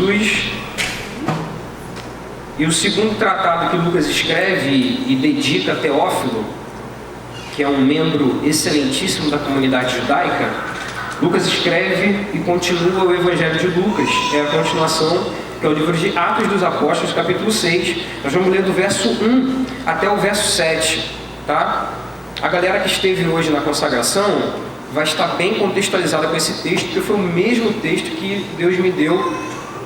Jesus. E o segundo tratado que Lucas escreve e dedica a Teófilo, que é um membro excelentíssimo da comunidade judaica, Lucas escreve e continua o Evangelho de Lucas. É a continuação, que é o livro de Atos dos Apóstolos, capítulo 6. Nós vamos ler do verso 1 até o verso 7, tá? A galera que esteve hoje na consagração vai estar bem contextualizada com esse texto, porque foi o mesmo texto que Deus me deu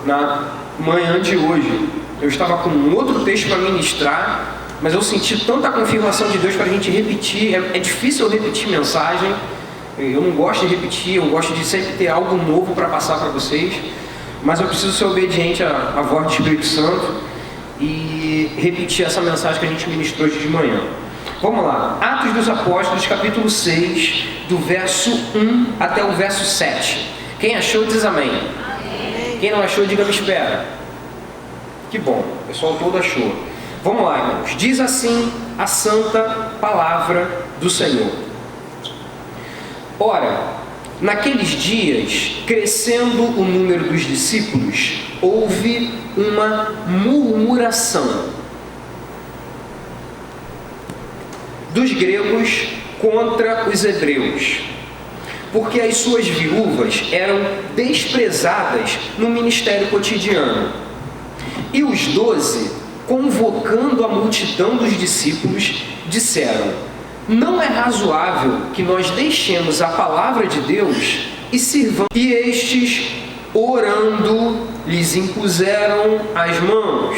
na manhã de hoje. Eu estava com um outro texto para ministrar, mas eu senti tanta confirmação de Deus para a gente repetir. É difícil eu repetir mensagem, eu não gosto de repetir, eu gosto de sempre ter algo novo para passar para vocês, mas eu preciso ser obediente à voz do Espírito Santo e repetir essa mensagem que a gente ministrou hoje de manhã. Vamos lá, Atos dos Apóstolos, capítulo 6, do verso 1 até o verso 7. Quem achou diz amém. Amém. Quem não achou, diga me espera. Que bom, o pessoal todo achou. Vamos lá, irmãos. Diz assim a santa palavra do Senhor. Ora, naqueles dias, crescendo o número dos discípulos, houve uma murmuração dos gregos contra os hebreus, porque as suas viúvas eram desprezadas no ministério cotidiano. E os 12, convocando a multidão dos discípulos, disseram: não é razoável que nós deixemos a palavra de Deus e sirvamos. E estes, orando, lhes impuseram as mãos.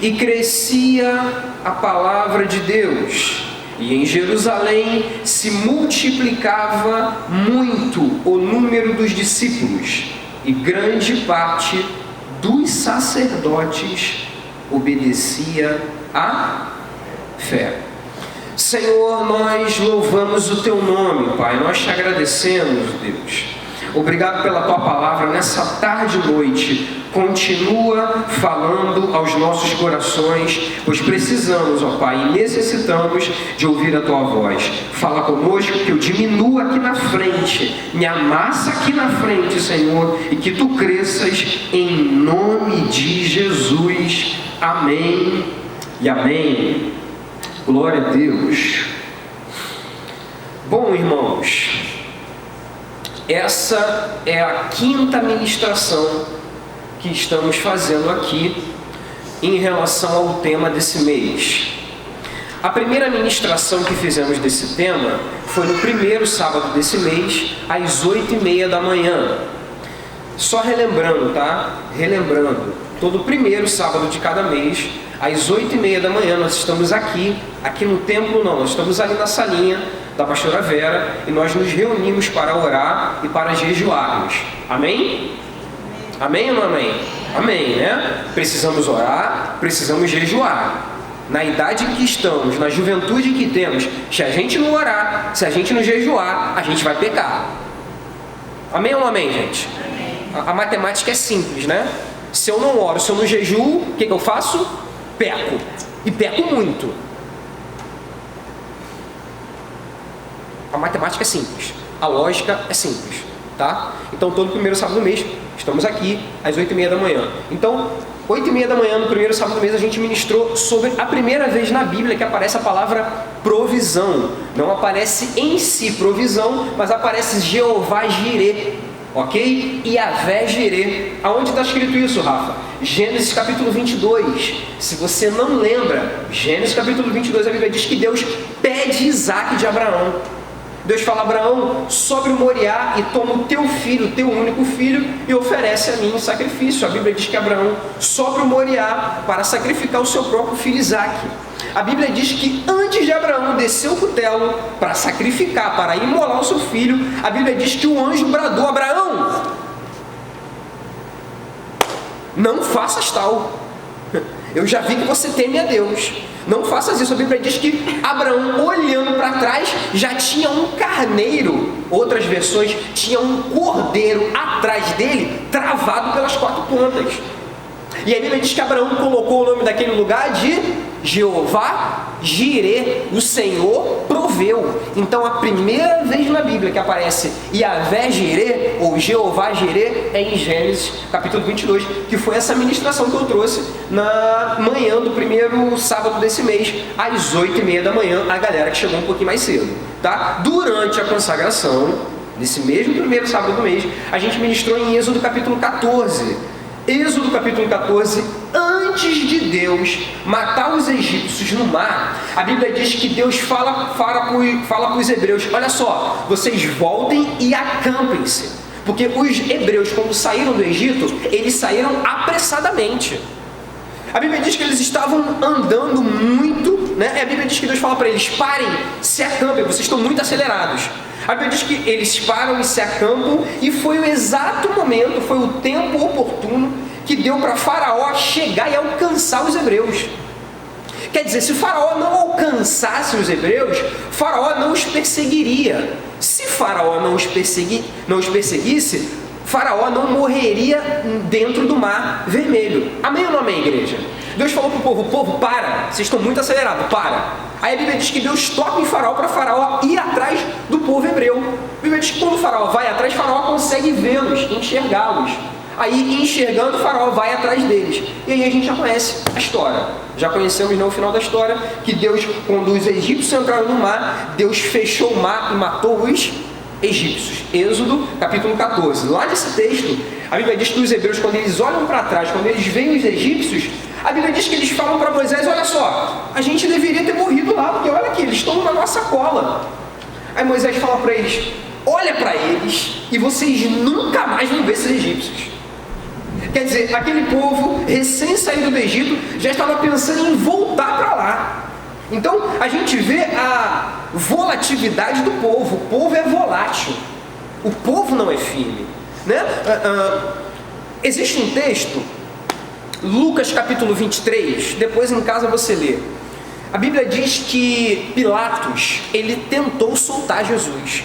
E crescia a palavra de Deus, e em Jerusalém se multiplicava muito o número dos discípulos, e grande parte dos sacerdotes obedecia à fé. Senhor, nós louvamos o Teu nome, Pai, nós te agradecemos, Deus. Obrigado pela Tua palavra nessa tarde e noite. Continua falando aos nossos corações, pois precisamos, ó Pai, e necessitamos de ouvir a Tua voz. Fala conosco, que eu diminua aqui na frente, me amassa aqui na frente, Senhor, e que Tu cresças em nome de Jesus. Amém e amém. Glória a Deus. Bom, irmãos, essa é a quinta ministração que estamos fazendo aqui em relação ao tema desse mês. A primeira ministração que fizemos desse tema foi no primeiro sábado desse mês, às 8h30 da manhã. Só relembrando, tá? Relembrando, todo primeiro sábado de cada mês, às 8h30 da manhã, nós estamos aqui no templo não, nós estamos ali na salinha da pastora Vera, e nós nos reunimos para orar e para jejuarmos. Amém? Amém ou não amém? Amém, né? Precisamos orar, precisamos jejuar. Na idade em que estamos, na juventude que temos, se a gente não orar, se a gente não jejuar, a gente vai pecar. Amém ou não amém, gente? Amém. A matemática é simples, né? Se eu não oro, se eu não jejuo, o que eu faço? Peco. E peco muito. A matemática é simples. A lógica é simples, tá? Então, todo primeiro sábado do mês, estamos aqui às 8h30 da manhã. Então, 8h30 da manhã, no primeiro sábado do mês, a gente ministrou sobre a primeira vez na Bíblia que aparece a palavra provisão. Não aparece em si provisão, mas aparece Jeová Jireh, ok? Yahvé Jireh. Aonde está escrito isso, Rafa? Gênesis capítulo 22. Se você não lembra, Gênesis capítulo 22, a Bíblia diz que Deus pede Isaac de Abraão. Deus fala a Abraão: sobe o Moriá e toma o teu filho, o teu único filho, e oferece a mim em sacrifício. A Bíblia diz que Abraão sobe o Moriá para sacrificar o seu próprio filho Isaac. A Bíblia diz que antes de Abraão descer o cutelo para sacrificar, para imolar o seu filho, a Bíblia diz que o anjo bradou: Abraão, não faças tal. Eu já vi que você teme a Deus. Não faças isso. A Bíblia diz que Abraão, olhando para trás, já tinha um carneiro. Outras versões, tinha um cordeiro atrás dele, travado pelas quatro pontas. E a Bíblia diz que Abraão colocou o nome daquele lugar de Jeová Jireh, o Senhor proveu. Então a primeira vez na Bíblia que aparece Yahvé Jireh, ou Jeová Jireh, é em Gênesis capítulo 22, que foi essa ministração que eu trouxe na manhã do primeiro sábado desse mês, às 8h30 da manhã, a galera que chegou um pouquinho mais cedo, tá? Durante a consagração, nesse mesmo primeiro sábado do mês, a gente ministrou em Êxodo capítulo 14. Êxodo capítulo 14, antes de Deus matar os egípcios no mar, a Bíblia diz que Deus fala para os hebreus: olha só, vocês voltem e acampem-se, porque os hebreus, quando saíram do Egito, eles saíram apressadamente. A Bíblia diz que eles estavam andando muito, né? A Bíblia diz que Deus fala para eles: parem, se acampem, vocês estão muito acelerados. A Bíblia diz que eles param e se acampam, e foi o exato momento, foi o tempo oportuno que deu para Faraó chegar e alcançar os hebreus. Quer dizer, se Faraó não alcançasse os hebreus, Faraó não os perseguiria. Se Faraó não os perseguisse, Faraó não morreria dentro do Mar Vermelho. Amém ou não amém, igreja? Deus falou para o povo, para, vocês estão muito acelerados, para. Aí a Bíblia diz que Deus toca em Faraó para Faraó ir atrás do povo hebreu. A Bíblia diz que quando Faraó vai atrás, Faraó consegue vê-los, enxergá-los. Aí, enxergando, Faraó vai atrás deles. E aí a gente já conhece a história. Já conhecemos no final da história que Deus, quando os egípcios entraram no mar, Deus fechou o mar e matou os egípcios. Êxodo capítulo 14. Lá nesse texto, a Bíblia diz que os hebreus, quando eles olham para trás, quando eles veem os egípcios, a Bíblia diz que eles falam para Moisés: olha só, a gente deveria ter morrido lá, porque olha aqui, eles estão na nossa cola. Aí Moisés fala para eles: olha para eles e vocês nunca mais vão ver esses egípcios. Quer dizer, aquele povo recém-saído do Egito já estava pensando em voltar para lá. Então a gente vê a volatilidade do povo. O povo é volátil, o povo não é firme, né? Existe um texto, Lucas capítulo 23, depois em casa você lê. A Bíblia diz que Pilatos, ele tentou soltar Jesus.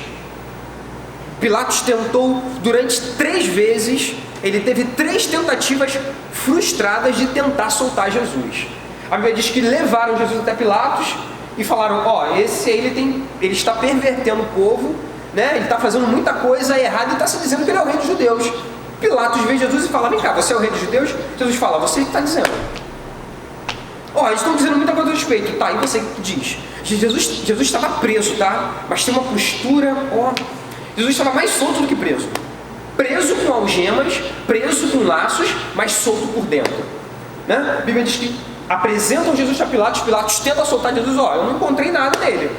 Pilatos tentou durante 3 vezes, ele teve 3 tentativas frustradas de tentar soltar Jesus. A Bíblia diz que levaram Jesus até Pilatos e falaram: ó, esse aí ele está pervertendo o povo, né? Ele está fazendo muita coisa errada e está se dizendo que ele é o rei dos judeus. Pilatos vê Jesus e fala: vem cá, você é o rei dos judeus? Jesus fala: você que está dizendo. Ó, eles estão dizendo muita coisa a respeito. Tá, e você que diz? Jesus estava preso, tá? Mas tem uma postura, ó. Jesus estava mais solto do que preso. Preso com algemas, preso com laços, mas solto por dentro, né? A Bíblia diz que apresentam Jesus a Pilatos. Pilatos tenta soltar Jesus: ó, eu não encontrei nada nele,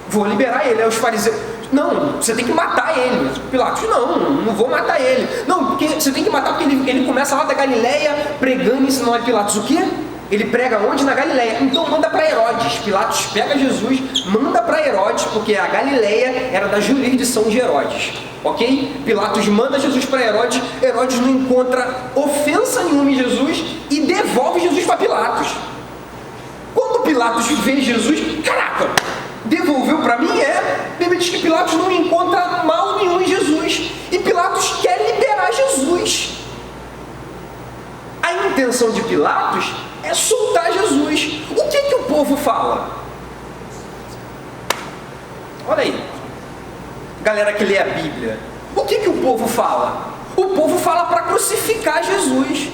vou liberar ele. Aí os fariseus: não, você tem que matar ele. Pilatos: não vou matar ele. Não, porque você tem que matar porque ele começa lá da Galileia pregando e ensinando. A Pilatos: o quê? Ele prega onde? Na Galileia. Então manda para Herodes. Pilatos pega Jesus, manda para Herodes, porque a Galileia era da jurisdição de Herodes, ok? Pilatos manda Jesus para Herodes. Herodes não encontra ofensa nenhuma em Jesus e devolve Jesus para Pilatos. Quando Pilatos vê Jesus: caraca, devolveu para mim? A Bíblia diz que Pilatos não encontra mal nenhum em Jesus e Pilatos quer liberar Jesus. A intenção de Pilatos é soltar Jesus. O que o povo fala? Olha aí, galera que lê a Bíblia, o que o povo fala? O povo fala para crucificar Jesus.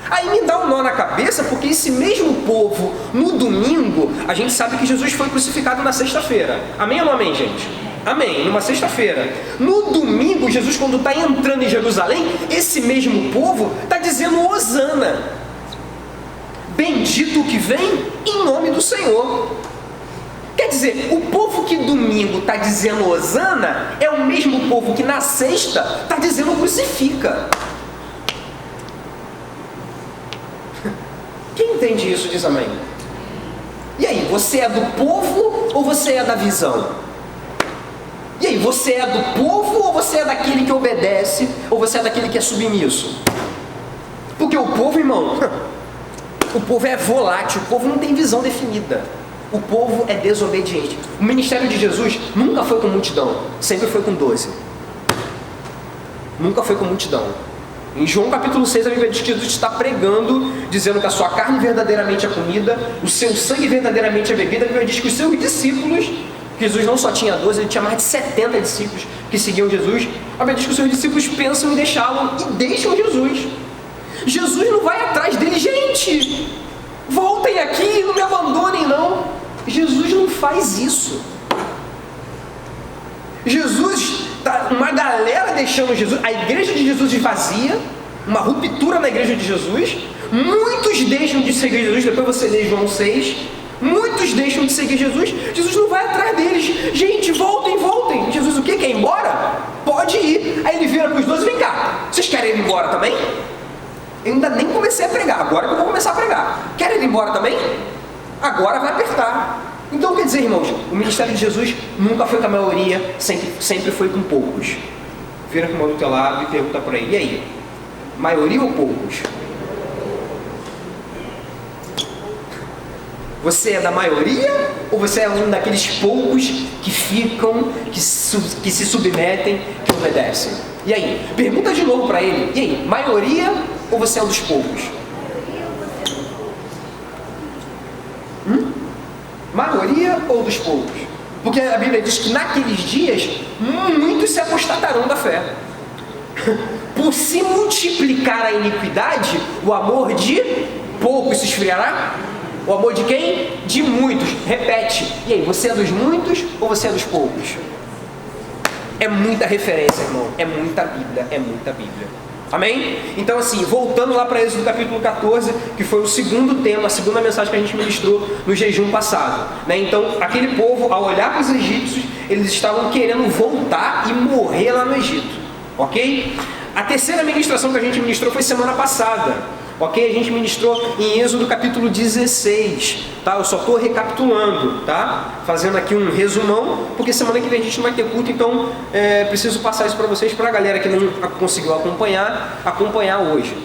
Aí me dá um nó na cabeça, porque esse mesmo povo, no domingo, a gente sabe que Jesus foi crucificado na sexta-feira. Amém ou não amém, gente? Amém, numa sexta-feira. No domingo, Jesus, quando está entrando em Jerusalém, esse mesmo povo está dizendo: Hosana, bendito o que vem em nome do Senhor. Quer dizer, o povo que domingo está dizendo Hosana é o mesmo povo que na sexta está dizendo crucifica. Quem entende isso diz amém. E aí, você é do povo ou você é da visão? E aí, você é do povo ou você é daquele que obedece, ou você é daquele que é submisso? Porque o povo, irmão, o povo é volátil, o povo não tem visão definida. O povo é desobediente. O ministério de Jesus nunca foi com multidão, sempre foi com 12. Nunca foi com multidão. Em João capítulo 6, a Bíblia diz que Jesus está pregando, dizendo que a sua carne verdadeiramente é comida, o seu sangue verdadeiramente é bebida. A Bíblia diz que os seus discípulos, Jesus não só tinha 12, ele tinha mais de 70 discípulos que seguiam Jesus. A Bíblia diz que os seus discípulos pensam em deixá-lo e deixam Jesus. Jesus não vai atrás deles, gente, voltem aqui, não me abandonem não. Jesus não faz isso. Jesus, tá uma galera deixando Jesus, a igreja de Jesus vazia, uma ruptura na igreja de Jesus, muitos deixam de seguir Jesus, depois você lê João 6, muitos deixam de seguir Jesus, Jesus não vai atrás deles, gente, voltem, voltem. Jesus o quê? Quer ir embora? Pode ir. Aí ele vira para os 12, vem cá, vocês querem ir embora também? Eu ainda nem comecei a pregar, agora que eu vou começar a pregar. Querem ir embora também? Agora vai apertar. Então quer dizer, irmãos, o ministério de Jesus nunca foi com a maioria, sempre foi com poucos. Vira com o maluco teu lado e pergunta para ele, e aí? Maioria ou poucos? Você é da maioria ou você é um daqueles poucos que ficam, que se submetem, que obedecem? E aí? Pergunta de novo para ele, e aí? Maioria ou você é um dos poucos? Maioria ou dos poucos? Porque a Bíblia diz que naqueles dias muitos se apostatarão da fé. Por se multiplicar a iniquidade, o amor de poucos se esfriará? O amor de quem? De muitos. Repete. E aí, você é dos muitos ou você é dos poucos? É muita referência, irmão. É muita Bíblia. É muita Bíblia. Amém? Então assim, voltando lá para Êxodo capítulo 14, que foi o segundo tema, a segunda mensagem que a gente ministrou no jejum passado, né? Então, aquele povo, ao olhar para os egípcios, eles estavam querendo voltar e morrer lá no Egito, ok? A terceira ministração que a gente ministrou foi semana passada, ok? A gente ministrou em Êxodo capítulo 16, tá? Eu só estou recapitulando, tá? Fazendo aqui um resumão, porque semana que vem a gente não vai ter culto, então preciso passar isso para vocês, para a galera que não conseguiu acompanhar hoje.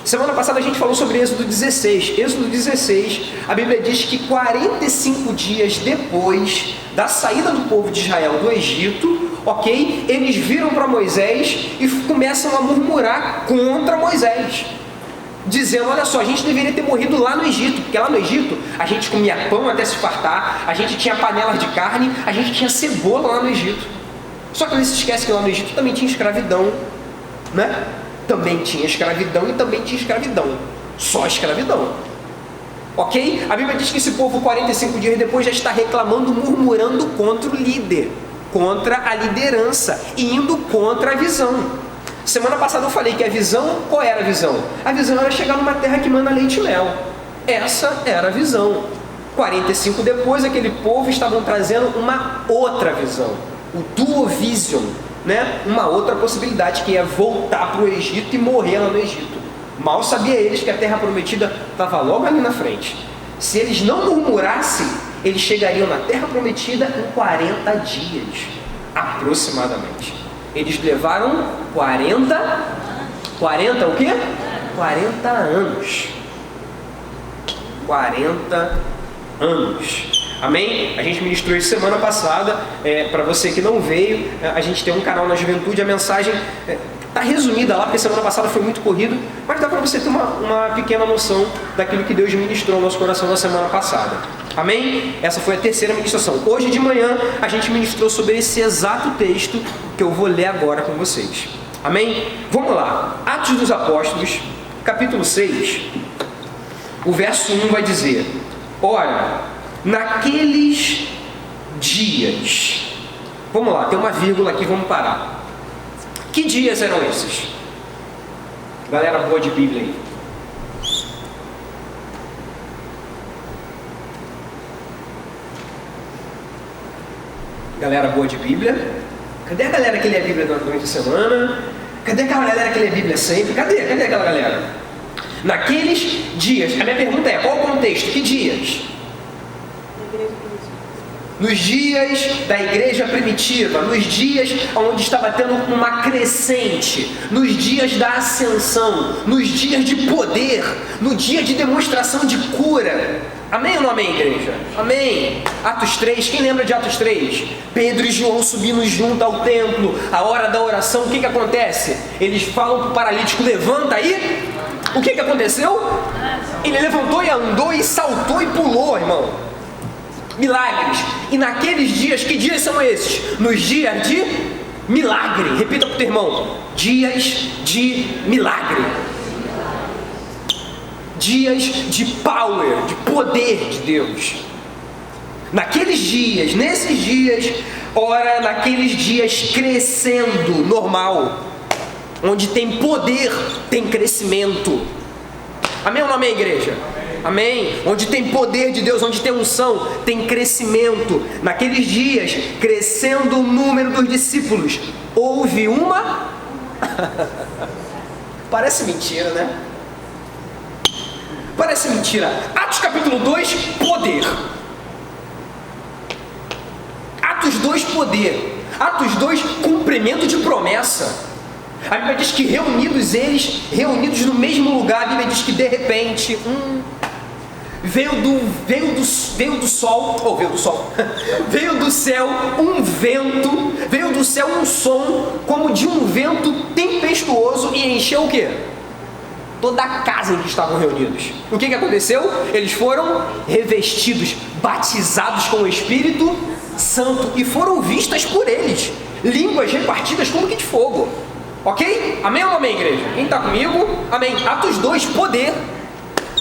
Semana passada a gente falou sobre Êxodo 16. Êxodo 16, a Bíblia diz que 45 dias depois da saída do povo de Israel do Egito, ok? Eles viram para Moisés e começam a murmurar contra Moisés, dizendo, olha só, a gente deveria ter morrido lá no Egito, porque lá no Egito a gente comia pão até se fartar, a gente tinha panelas de carne, a gente tinha cebola lá no Egito. Só que eles se esquecem que lá no Egito também tinha escravidão, né? Também tinha escravidão e também tinha escravidão. Só escravidão. Ok? A Bíblia diz que esse povo 45 dias depois já está reclamando, murmurando contra o líder, contra a liderança, indo contra a visão. Semana passada eu falei que a visão, qual era a visão? A visão era chegar numa terra que manda leite e mel. Essa era a visão. 45 depois, aquele povo estavam trazendo uma outra visão. O duovision, né? Uma outra possibilidade, que é voltar para o Egito e morrer lá no Egito. Mal sabia eles que a terra prometida estava logo ali na frente. Se eles não murmurassem, eles chegariam na terra prometida em 40 dias, aproximadamente. Eles levaram 40 o quê? 40 anos. 40 anos. Amém? A gente ministrou isso semana passada. Para você que não veio, a gente tem um canal na Juventude. A mensagem está resumida lá, porque semana passada foi muito corrido, mas dá para você ter uma pequena noção daquilo que Deus ministrou no nosso coração na semana passada. Amém? Essa foi a terceira ministração. Hoje de manhã a gente ministrou sobre esse exato texto que eu vou ler agora com vocês. Amém? Vamos lá. Atos dos Apóstolos, capítulo 6, o verso 1 vai dizer: ora, naqueles dias. Vamos lá, tem uma vírgula aqui, vamos parar. Que dias eram esses? Galera boa de Bíblia aí. Galera boa de Bíblia. Cadê a galera que lê a Bíblia durante a semana? Cadê aquela galera que lê a Bíblia sempre? Cadê aquela galera? Naqueles dias. A minha pergunta é, qual o contexto? Que dias? nos dias da igreja primitiva, nos dias onde estava tendo uma crescente, nos dias da ascensão, nos dias de poder, no dia de demonstração de cura. Amém ou não amém, igreja? Amém. Atos 3, quem lembra de Atos 3? Pedro e João subindo junto ao templo, a hora da oração, o que acontece? Eles falam para o paralítico, levanta aí. O que aconteceu? Ele levantou e andou e saltou e pulou, irmão. Milagres. E naqueles dias, que dias são esses? Nos dias de milagre. Repita para o teu irmão: dias de milagre. Dias de power, de poder de Deus. Naqueles dias, nesses dias, ora, naqueles dias crescendo, normal, onde tem poder, tem crescimento. Amém ou não amém, igreja? Amém? Onde tem poder de Deus, onde tem unção, tem crescimento. Naqueles dias, crescendo o número dos discípulos, houve uma... Parece mentira, né? Parece mentira. Atos capítulo 2, poder. Atos 2, poder. Atos 2, cumprimento de promessa. A Bíblia diz que reunidos no mesmo lugar, a Bíblia diz que de repente, veio do céu um vento, veio do céu um som como de um vento tempestuoso e encheu o quê? Toda a casa em que estavam reunidos. O que aconteceu? Eles foram revestidos, batizados com o Espírito Santo e foram vistas por eles línguas repartidas como que de fogo. Ok? Amém ou não amém, igreja? Quem está comigo? Amém. Atos 2, poder.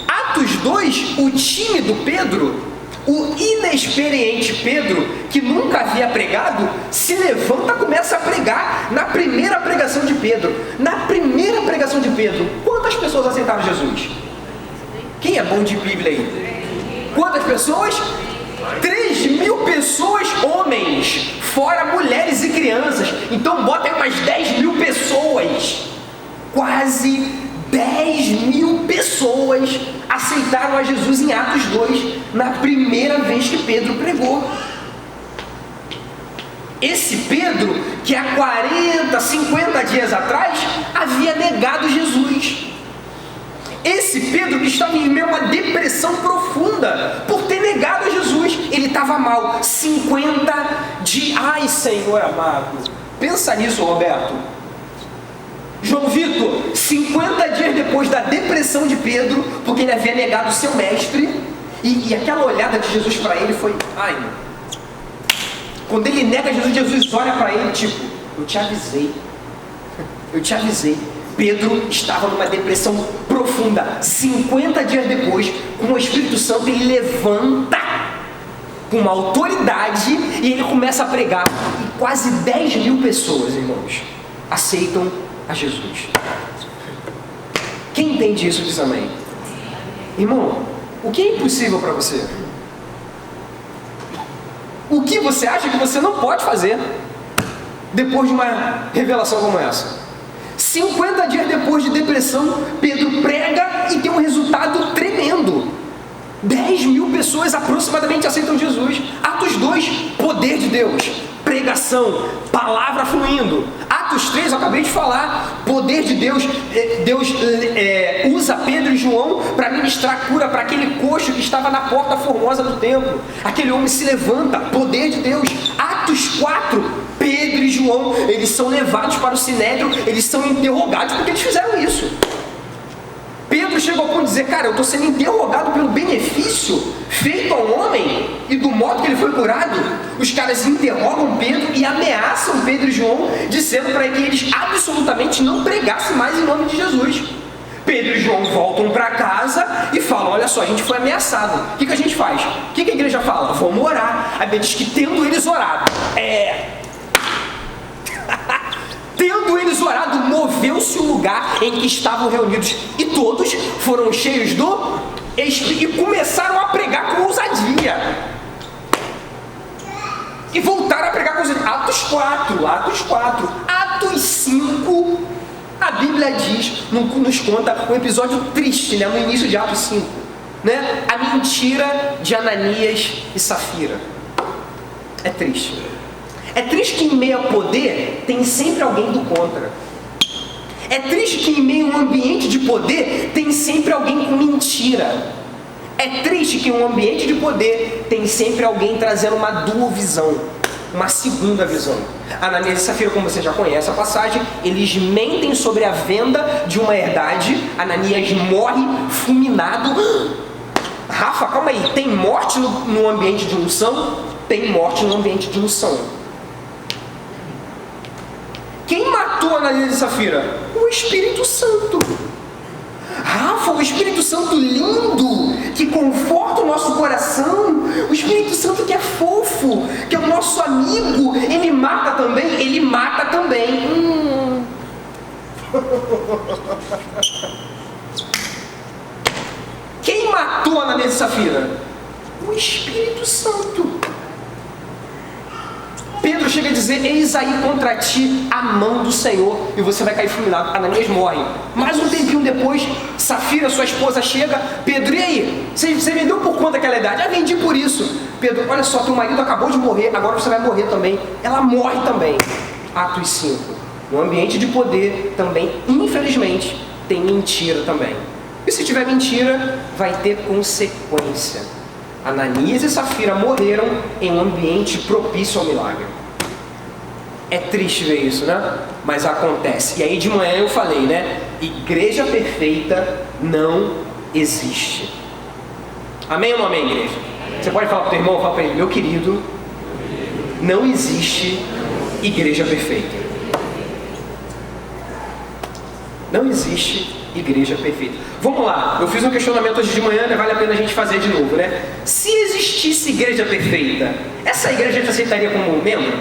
Atos 2, o tímido Pedro, o inexperiente Pedro, que nunca havia pregado, se levanta e começa a pregar na primeira pregação de Pedro. Na primeira pregação de Pedro, quantas pessoas aceitaram Jesus? Quem é bom de Bíblia aí? Quantas pessoas? 3.000 pessoas, homens, fora mulheres e crianças. Então bota aí umas 10.000 pessoas. Quase 10.000 pessoas aceitaram a Jesus em Atos 2, na primeira vez que Pedro pregou. Esse Pedro, que há 40, 50 dias atrás, havia negado Jesus. Esse Pedro que estava em meio a uma depressão profunda por ter negado a Jesus. Ele estava mal. 50 dias. Ai, Senhor amado. Pensa nisso, Roberto. João Vitor, 50 dias depois da depressão de Pedro, porque ele havia negado o seu mestre, e aquela olhada de Jesus para ele foi, ai, meu. Quando ele nega Jesus, Jesus olha para ele tipo, eu te avisei. Pedro estava numa depressão profunda. 50 dias depois, com o Espírito Santo, ele levanta com uma autoridade e ele começa a pregar. E quase 10.000 pessoas, irmãos, aceitam a Jesus. Quem entende isso diz amém. Irmão, o que é impossível para você? O que você acha que você não pode fazer depois de uma revelação como essa? 50 dias depois de depressão, Pedro prega e tem um resultado tremendo. 10.000 pessoas aproximadamente aceitam Jesus. Atos 2, poder de Deus, pregação, palavra fluindo. Atos 3, eu acabei de falar, poder de Deus. Deus usa Pedro e João para ministrar cura para aquele coxo que estava na porta formosa do templo. Aquele homem se levanta, poder de Deus. Atos 4, Pedro e João, eles são levados para o sinédrio, eles são interrogados porque eles fizeram isso. Pedro chegou ao ponto de dizer, cara, eu estou sendo interrogado pelo benefício feito ao homem e do modo que ele foi curado. Os caras interrogam Pedro e ameaçam Pedro e João, dizendo para que eles absolutamente não pregassem mais em nome de Jesus. Pedro e João voltam para casa e falam, olha só, a gente foi ameaçado. O que a gente faz? O que a igreja fala? Vamos orar. A Bíblia diz que tendo eles orado, tendo eles orado, moveu-se o lugar em que estavam reunidos e todos foram cheios do Espírito e começaram a pregar com ousadia. E voltaram a pregar com ousadia. Atos 4, Atos 5, a Bíblia diz, nos conta um episódio triste, né, no início de Atos 5, né? A mentira de Ananias e Safira. É triste. É triste que em meio a poder tem sempre alguém do contra. É triste que em meio a um ambiente de poder tem sempre alguém com mentira. É triste que em um ambiente de poder tem sempre alguém trazendo uma dupla visão, uma segunda visão. Ananias e Safira, como você já conhece a passagem, eles mentem sobre a venda de uma herdade. Ananias morre fulminado. Rafa, calma aí, tem morte no ambiente de unção? Tem morte no ambiente de unção. Quem matou Ananias e Safira? O Espírito Santo. Rafa, o Espírito Santo lindo, que conforta o nosso coração, o Espírito Santo que é fofo, que é o nosso amigo, ele mata também? Ele mata também. Quem matou Ananias e Safira? O Espírito Santo. Pedro chega a dizer: eis aí contra ti a mão do Senhor, e você vai cair fulminado. Ananias morre. Mais um tempinho depois, Safira, sua esposa, chega. Pedro, e aí? Você vendeu por quanto aquela idade? Ah, vendi por isso. Pedro, olha só, teu marido acabou de morrer, agora você vai morrer também. Ela morre também. Atos 5. No ambiente de poder também, infelizmente, tem mentira também. E se tiver mentira, vai ter consequência. Ananias e Safira morreram em um ambiente propício ao milagre. É triste ver isso, né? Mas acontece. E aí de manhã eu falei, né? Igreja perfeita não existe. Amém ou não amém, igreja? Você pode falar para o teu irmão, fala para ele: meu querido, não existe igreja perfeita. Não existe igreja perfeita. Vamos lá, eu fiz um questionamento hoje de manhã, né? Vale a pena a gente fazer de novo, né? Se existisse igreja perfeita, essa igreja te aceitaria como membro?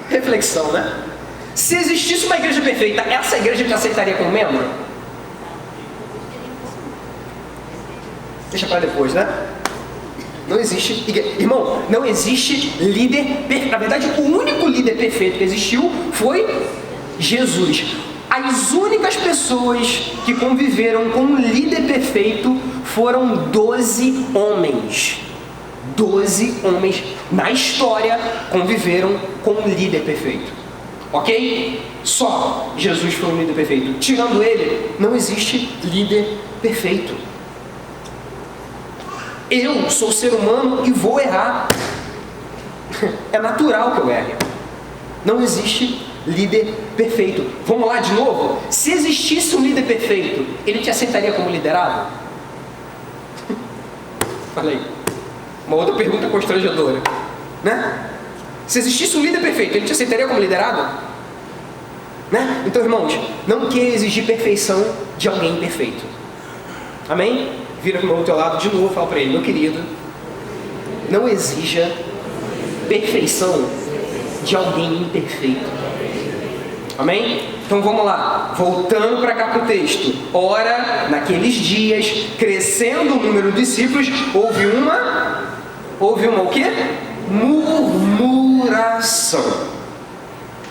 Reflexão, né? Se existisse uma igreja perfeita, essa igreja te aceitaria como membro? Deixa para depois, né? Não existe igreja. Irmão, não existe líder perfeito. Na verdade, o único líder perfeito que existiu foi Jesus. As únicas pessoas que conviveram com um líder perfeito foram 12 homens. 12 homens na história conviveram com um líder perfeito. Ok? Só Jesus foi um líder perfeito. Tirando ele, não existe líder perfeito. Eu sou ser humano e vou errar. É natural que eu erre. Não existe líder perfeito. Vamos lá de novo? Se existisse um líder perfeito, ele te aceitaria como liderado? Fala aí. Uma outra pergunta constrangedora, né? Se existisse um líder perfeito, ele te aceitaria como liderado? Né? Então, irmãos, não queira exigir perfeição de alguém imperfeito. Amém? Vira para o meu teu lado de novo e fala para ele: meu querido, não exija perfeição de alguém imperfeito. Amém? Então vamos lá, voltando para cá para o texto. Ora, naqueles dias, crescendo o número de discípulos, houve uma o quê? Murmuração.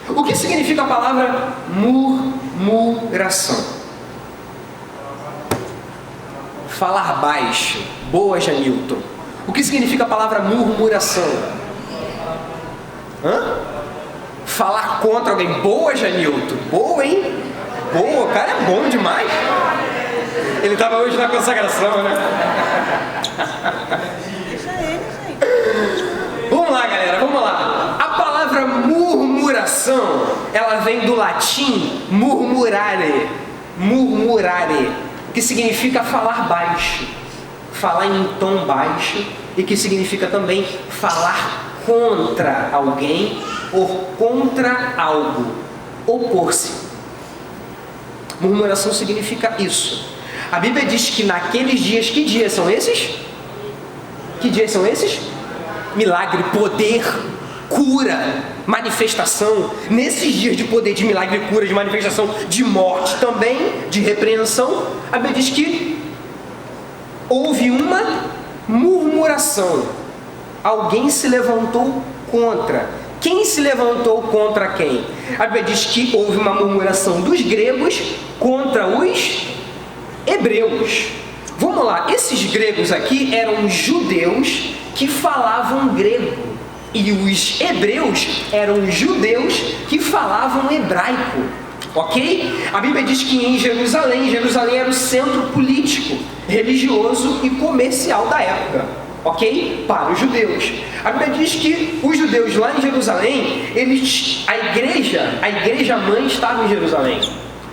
O que significa a palavra murmuração? Falar baixo. Boa, Janilton. O que significa a palavra murmuração? Falar contra alguém. Boa, Janilton. Boa, hein? Boa, o cara é bom demais. Ele estava hoje na consagração, né? Vamos lá, galera, vamos lá. A palavra murmuração, ela vem do latim murmurare. Murmurare, que significa falar baixo, falar em tom baixo, e que significa também falar contra alguém ou contra algo, opor-se. Murmuração significa isso. A Bíblia diz que naqueles dias, que dias são esses? Que dias são esses? Milagre, poder, cura, manifestação. Nesses dias de poder, de milagre, cura, de manifestação, de morte também, de repreensão, a Bíblia diz que houve uma murmuração. Alguém se levantou contra. Quem se levantou contra quem? A Bíblia diz que houve uma murmuração dos gregos contra os hebreus. Vamos lá, esses gregos aqui eram judeus que falavam grego. E os hebreus eram judeus que falavam hebraico. Ok? A Bíblia diz que em Jerusalém era o centro político, religioso e comercial da época. Ok? Para os judeus. A Bíblia diz que os judeus lá em Jerusalém, a igreja mãe estava em Jerusalém.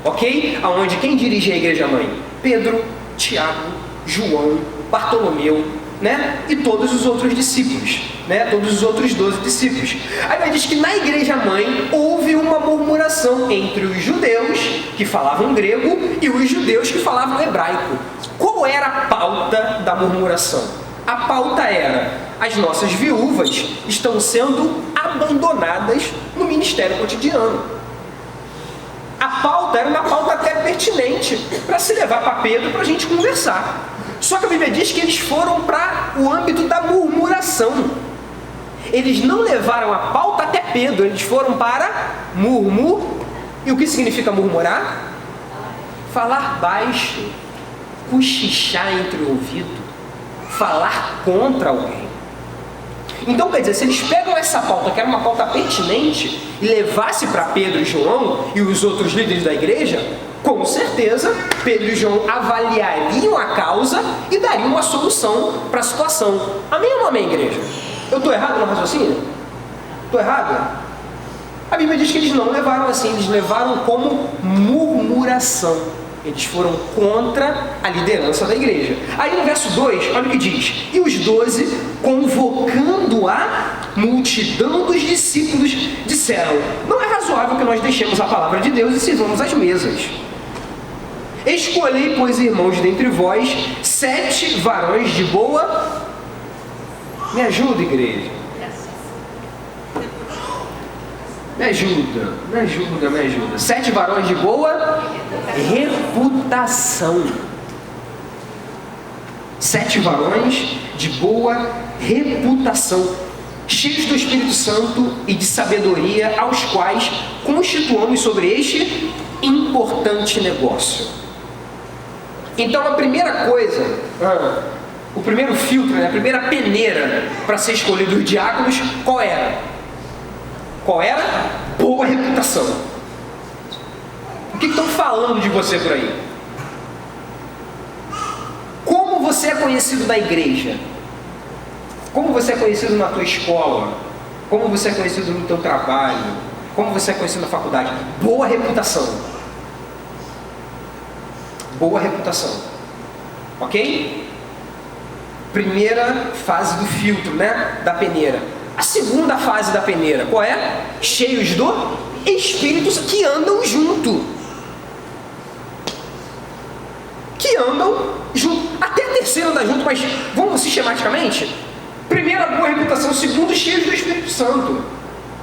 Ok? Aonde quem dirigia a igreja mãe? Pedro, Tiago, João, Bartolomeu, né? E todos os outros discípulos, né? Todos os outros 12 discípulos. A Bíblia diz que na igreja mãe houve uma murmuração entre os judeus que falavam grego e os judeus que falavam hebraico. Qual era a pauta da murmuração? A pauta era: as nossas viúvas estão sendo abandonadas no ministério cotidiano. A pauta era uma pauta até pertinente para se levar para Pedro para a gente conversar. Só que a Bíblia diz que eles foram para o âmbito da murmuração. Eles não levaram a pauta até Pedro, eles foram para E o que significa murmurar? Falar baixo, cochichar entre o ouvido, falar contra alguém. Então, quer dizer, se eles pegam essa pauta, que era uma pauta pertinente, e levasse para Pedro e João e os outros líderes da igreja, com certeza, Pedro e João avaliariam a causa e dariam uma solução para a situação. Amém ou não amém, igreja? Eu estou errado no raciocínio? Estou errado? A Bíblia diz que eles não levaram assim, eles levaram como murmuração. Eles foram contra a liderança da igreja. Aí no verso 2, olha o que diz: e os 12, convocando a multidão dos discípulos, disseram: não é razoável que nós deixemos a palavra de Deus e sirvamos às mesas. Escolhei, pois, irmãos, dentre vós, 7 varões de boa... Me ajuda, igreja. Me ajuda. 7 varões de boa reputação. 7 varões de boa reputação, cheios do Espírito Santo e de sabedoria, aos quais constituamos sobre este importante negócio. Então a primeira coisa, o primeiro filtro, a primeira peneira para ser escolhido os diáconos, qual era? Boa reputação. O que estão falando de você por aí? Como você é conhecido na igreja? Como você é conhecido na tua escola? Como você é conhecido no teu trabalho? Como você é conhecido na faculdade? Boa reputação. Boa reputação. Ok? Primeira fase do filtro, da peneira. A segunda fase da peneira, qual é? Cheios do Espírito, que andam junto. Até a terceira anda junto, mas vamos sistematicamente? Primeira, boa reputação. Segundo, cheios do Espírito Santo.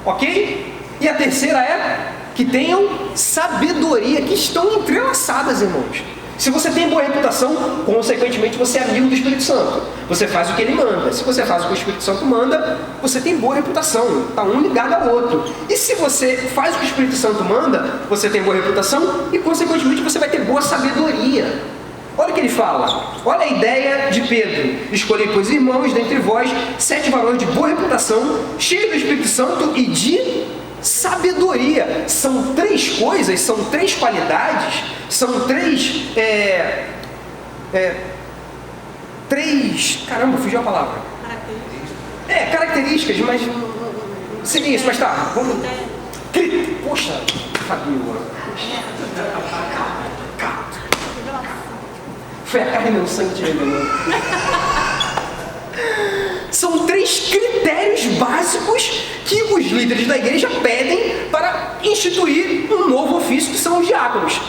Ok? E a terceira é que tenham sabedoria, que estão entrelaçadas, irmãos. Se você tem boa reputação, consequentemente você é amigo do Espírito Santo. Você faz o que ele manda. Se você faz o que o Espírito Santo manda, você tem boa reputação. Está um ligado ao outro. E se você faz o que o Espírito Santo manda, você tem boa reputação e, consequentemente, você vai ter boa sabedoria. Olha o que ele fala. Olha a ideia de Pedro. Escolhei, pois, irmãos, dentre vós, 7 varões de boa reputação, cheios do Espírito Santo e de sabedoria. São 3 coisas, são 3 qualidades, são 3 caramba, fugiu a palavra. Características, mas seria isso, mas tá. Vamos. Poxa, Fabiola. Foi a carne e o sangue te revelou. São 3 critérios básicos que os líderes da igreja pedem para instituir um novo ofício, que são os diáconos.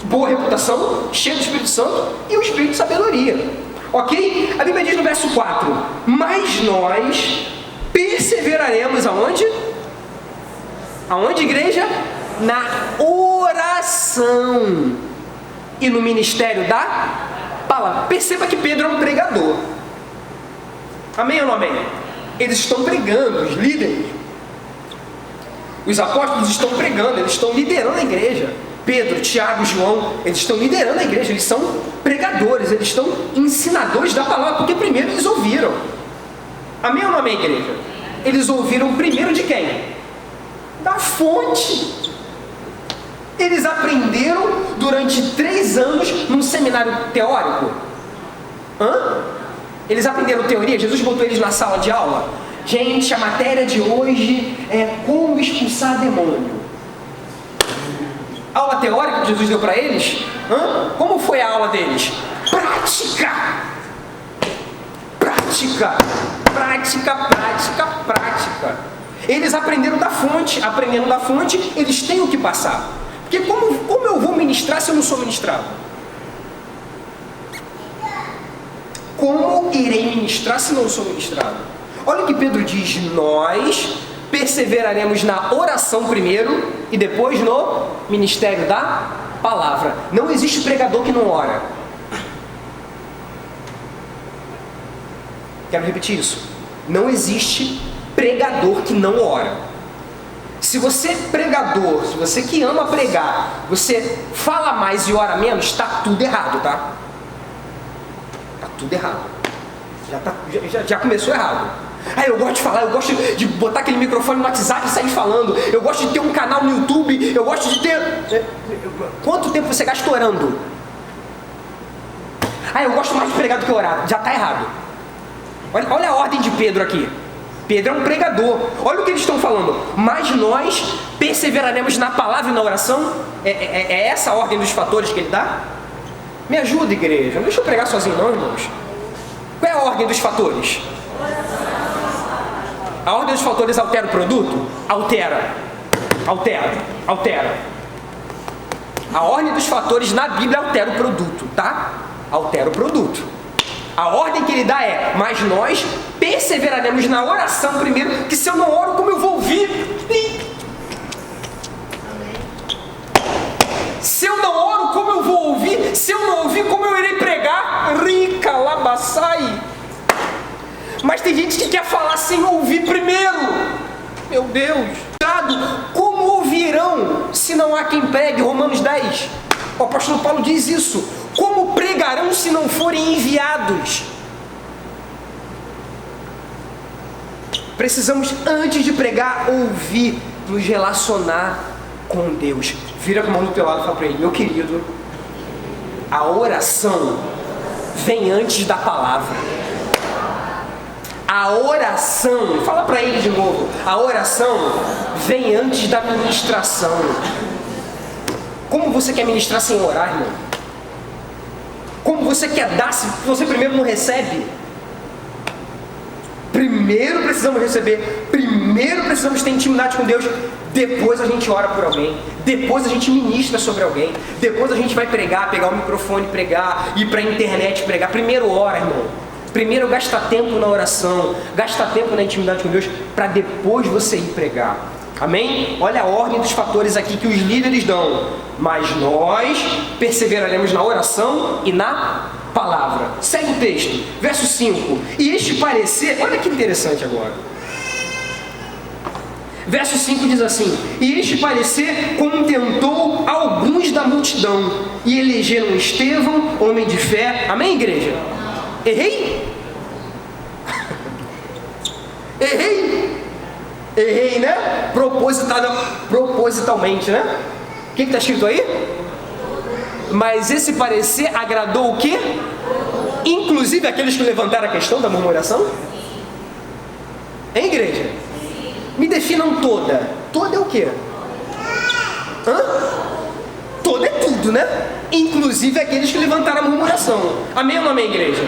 Boa reputação, cheio do Espírito Santo e o Espírito de sabedoria. Ok? A Bíblia diz no verso 4: mas nós perseveraremos aonde? Aonde, igreja? Na oração e no ministério da palavra. Perceba que Pedro é um pregador. Amém ou não amém? Eles estão pregando, os líderes. Os apóstolos estão pregando, eles estão liderando a igreja. Pedro, Tiago e João, eles estão liderando a igreja, eles são pregadores, eles estão ensinadores da palavra, porque primeiro eles ouviram. Amém ou não amém, igreja? Eles ouviram primeiro de quem? Da fonte. Eles aprenderam durante 3 anos num seminário teórico. Eles aprenderam teoria, Jesus botou eles na sala de aula. Gente, a matéria de hoje é como expulsar demônio. Aula teórica que Jesus deu para eles? Como foi a aula deles? Prática! Prática! Prática, prática, prática. Eles aprenderam da fonte. Aprendendo da fonte, eles têm o que passar. Porque como eu vou ministrar se eu não sou ministrado? Como irei ministrar se não sou ministrado? Olha o que Pedro diz: nós perseveraremos na oração primeiro e depois no ministério da palavra. Não existe pregador que não ora. Quero repetir isso. Não existe pregador que não ora. Se você é pregador, se você que ama pregar, você fala mais e ora menos, está tudo errado, tá? Está tudo errado. Já começou errado. Eu gosto de falar, eu gosto de botar aquele microfone no WhatsApp e sair falando. Eu gosto de ter um canal no YouTube, eu gosto de ter... Quanto tempo você gasta orando? Eu gosto mais de pregar do que orar. Já está errado. Olha a ordem de Pedro aqui. Pedro é um pregador. Olha o que eles estão falando. Mas nós perseveraremos na palavra e na oração. É essa a ordem dos fatores que ele dá? Me ajuda, igreja. Não deixa eu pregar sozinho não, irmãos. Qual é a ordem dos fatores? A ordem dos fatores altera o produto? Altera. A ordem dos fatores na Bíblia altera o produto, tá? Altera o produto. A ordem que ele dá é: mas nós perseveraremos na oração primeiro, que se eu não oro, como eu vou ouvir? Se eu não oro, como eu vou ouvir? Se eu não ouvir, como eu irei pregar? Rica labaçai. Mas tem gente que quer falar sem ouvir primeiro. Meu Deus. Como ouvirão se não há quem pregue? Romanos 10. O apóstolo Paulo diz isso. Como pregarão se não forem enviados? Precisamos, antes de pregar, ouvir, nos relacionar com Deus. Vira com a mão do teu lado e fala para ele: meu querido, a oração vem antes da palavra. A oração, fala para ele de novo, a oração vem antes da ministração. Como você quer ministrar sem orar, irmão? Como você quer dar se você primeiro não recebe? Primeiro precisamos receber, primeiro precisamos ter intimidade com Deus, depois a gente ora por alguém, depois a gente ministra sobre alguém, depois a gente vai pregar, pegar o microfone, pregar, ir para a internet pregar. Primeiro ora, irmão. Primeiro gasta tempo na oração, gasta tempo na intimidade com Deus, para depois você ir pregar. Amém? Olha a ordem dos fatores aqui que os líderes dão. Mas nós perseveraremos na oração e na palavra. Segue o texto, verso 5. E este parecer, olha que interessante agora. Verso 5 diz assim: e este parecer contentou alguns da multidão, e elegeram Estevão, homem de fé. Amém, igreja? Errei? Errei, né? Propositalmente, né? O que está escrito aí? Mas esse parecer agradou o quê? Inclusive aqueles que levantaram a questão da murmuração? Hein, igreja? Me definam toda. Toda é o quê? Toda é tudo, né? Inclusive aqueles que levantaram a murmuração. Amém ou não amém, igreja?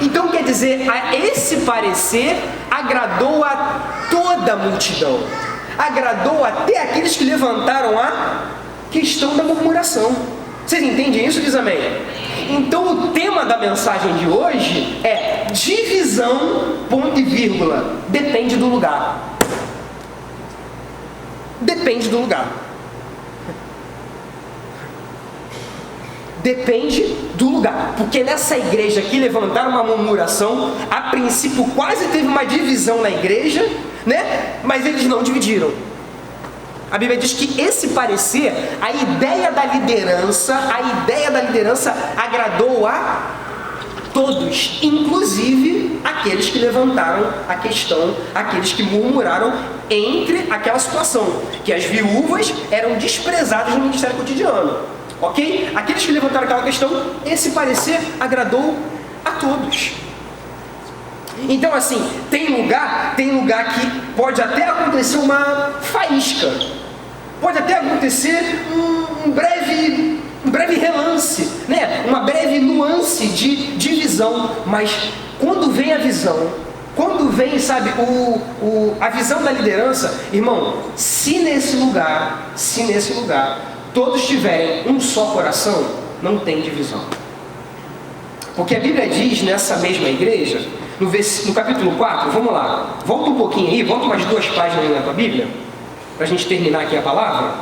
Então quer dizer, esse parecer agradou a toda a multidão. Agradou até aqueles que levantaram a questão da murmuração. Vocês entendem isso? Diz amém. Então o tema da mensagem de hoje é divisão, ponto e vírgula. Depende do lugar. Depende do lugar. Depende do lugar. Porque nessa igreja aqui levantaram uma murmuração. A princípio quase teve uma divisão na igreja, né? Mas eles não dividiram. A Bíblia diz que esse parecer, a ideia da liderança agradou a todos, inclusive aqueles que levantaram a questão, aqueles que murmuraram entre aquela situação, que as viúvas eram desprezadas no ministério cotidiano, ok? Aqueles que levantaram aquela questão, esse parecer agradou a todos. Então, assim, tem lugar que pode até acontecer uma faísca, pode até acontecer um breve relance, né? Uma breve nuance de visão, mas quando vem a visão, quando vem, sabe, a visão da liderança, irmão, se nesse lugar todos tiverem um só coração, não tem divisão. Porque a Bíblia diz nessa mesma igreja, no capítulo 4, vamos lá, volta um pouquinho aí, volta umas 2 páginas aí na tua Bíblia, para a gente terminar aqui a palavra.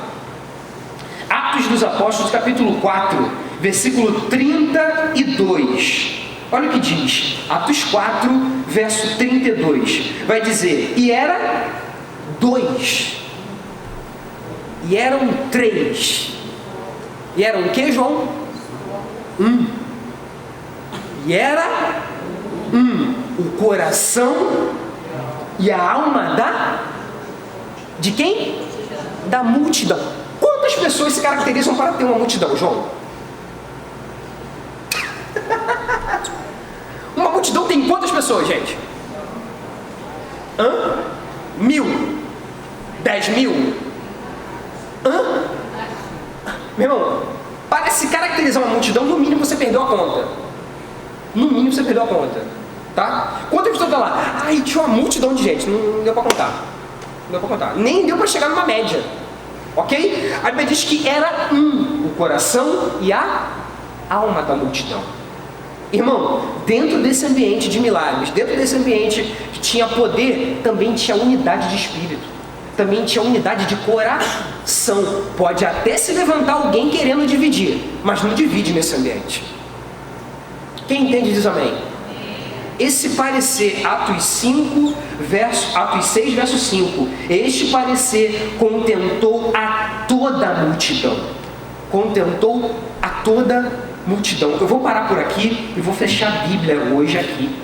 Atos dos Apóstolos, capítulo 4, versículo 32. Olha o que diz, Atos 4, verso 32. Vai dizer, e era 2, e eram 3, e eram o que, João? 1. E era 1. O coração e a alma de quem? Da multidão. Quantas pessoas se caracterizam para ter uma multidão, João? Uma multidão tem quantas pessoas, gente? 1.000? 10.000? Meu irmão, para se caracterizar uma multidão, no mínimo você perdeu a conta. No mínimo você perdeu a conta. Tá? Quantas pessoas estão lá? Ai, tinha uma multidão de gente. Não deu para contar. Não deu para contar. Nem deu para chegar numa média. Ok? A Bíblia diz que era o coração e a alma da multidão. Irmão, dentro desse ambiente de milagres, dentro desse ambiente que tinha poder, também tinha unidade de espírito. Também tinha unidade de coração. Pode até se levantar alguém querendo dividir, mas não divide nesse ambiente. Quem entende diz amém. Esse parecer, Atos 6, verso 5, este parecer contentou a toda a multidão. Contentou a toda a multidão. Eu vou parar por aqui e vou fechar a Bíblia hoje aqui.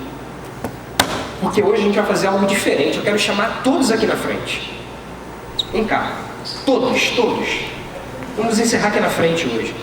Porque hoje a gente vai fazer algo diferente. Eu quero chamar todos aqui na frente. Vem cá. Todos. Vamos encerrar aqui na frente hoje.